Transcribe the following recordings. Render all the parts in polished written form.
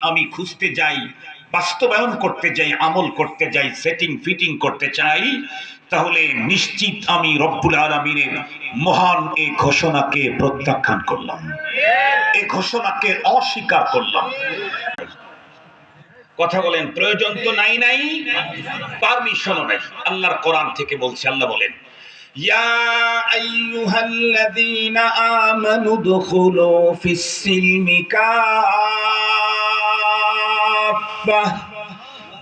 আমি খুঁজতে যাই, বাস্তবায়ন করতে যাই, আমল করতে যাই, সেটিং ফিটিং করতে চাই, তাহলে নিশ্চিত আমি রব্বুল আলামিনের মহান এই ঘোষণাকে প্রত্যাখ্যান করলাম, এই ঘোষণাকে অস্বীকার করলাম। কথা বলেন, প্রয়োজন তো নাই, পারমিশনও নাই। আল্লাহর কোরআন থেকে বলছে, আল্লাহ বলেন, ইয়া আইয়ুহাল্লাযীনা আমানু দুখুলু ফিস-সিলমি কাফফা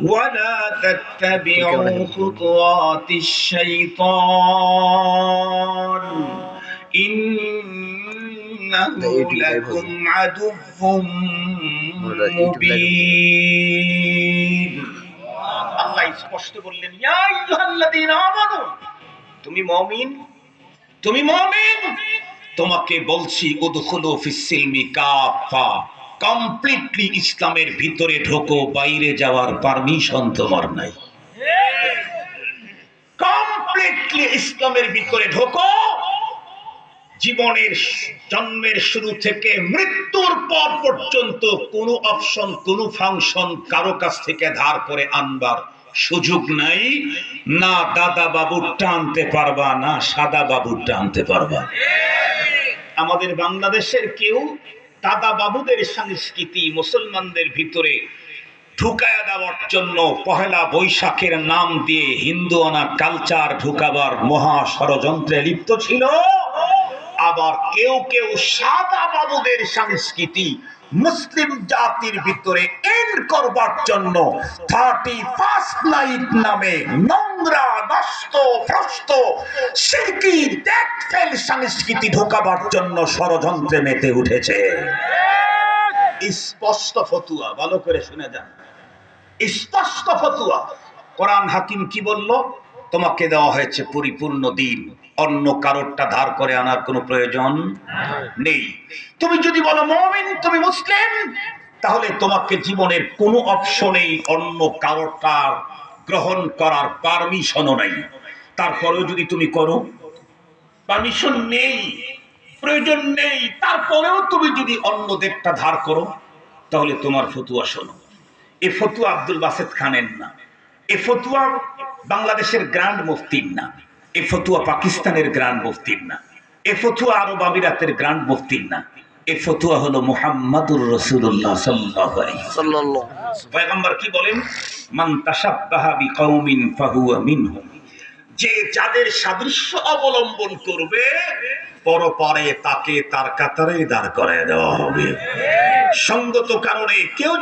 ওয়া লা তাত্তাবিউ খুতুওয়াতিশ শাইতান ইন্নাহু লাকুম আদুউম মুবিন। আল্লাহ স্পষ্ট বললেন, ইয়া আইয়ুহাল্লাযীনা আমানু, তুমি মুমিন, তোমাকে বলছি উদখুলু ফিস-সিলমি কাফা, কমপ্লিটলি ইসলামের ভিতরে ঢোকো, বাইরে যাওয়ার পারমিশন তোমার নাই। কমপ্লিটলি ইসলামের ভিতরে ঢোকো, জীবনের জন্মের শুরু থেকে মৃত্যুর পর পর্যন্ত কোনো অপশন, কোনো ফাংশন কারো কাছ থেকে ধার করে আনবার সুযোগ নাই। না দাদা বাবুরটা আনতে পারবা, না সাদা বাবুরটা আনতে পারবা। আমাদের বাংলাদেশের কেউ দাদা বাবুদের সংস্কৃতি মুসলমানদের ভিতরে ঢুকায়া দেওয়ার জন্য পহেলা বৈশাখের নাম দিয়ে হিন্দুয়ানা কালচার ঢুকাবার মহা ষড়যন্ত্রে লিপ্ত ছিল। আবার কেউ সাদা বাবুদের সংস্কৃতি মুসলিম জাতির ভিতরে এন করবার জন্য 31 নাইট নামে নোংরা, নষ্ট, ভ্রষ্ট, শিরকি, দেখফেল সংস্কৃতি ঢোকাবার জন্য ষড়যন্ত্রে মেতে উঠেছে। স্পষ্ট ফতুয়া, ভালো করে শুনে যান, স্পষ্ট ফতুয়া। কোরআন হাকিম কি বলল? তোমাকে দেওয়া হয়েছে পরিপূর্ণ দিন, অন্য কারোরটা ধার করে আনার কোনো প্রয়োজন নেই। তুমি যদি বলো মুমিন, তুমি মুসলিম, তাহলে তোমাকে জীবনের কোনো অপশনেই অন্য কারোরটা গ্রহণ করার পারমিশনও নাই। তারপরেও যদি তুমি করো, পারমিশন নেই, প্রয়োজন নেই, তারপরেও তুমি যদি অন্যদেরটা ধার করো, তাহলে তোমার ফতুয়া শোনো। এই ফতুয়া আব্দুল বাসেত খানের না, এই ফতুয়া বাংলাদেশের গ্র্যান্ড মুফতির না, এই ফতুয়া পাকিস্তানের গ্র্যান্ড মুফতির না, এই ফতুয়া আরব আমিরাতের গ্র্যান্ড মুফতির না, এই ফতুয়া হলো মুহাম্মাদুর রাসূলুল্লাহ সাল্লাল্লাহু আলাইহি ওয়াসাল্লাম। পয়গম্বর কি বলেন? মান তাশাব্বাহা বিকাউমিন ফাহুয়া মিনহুম, যে যাদের সাদৃশ্য অবলম্বন করবে পরপারে তাকে তার কাতারে দাঁড় করায় দেওয়া হবে। সঙ্গত কারণে কেউ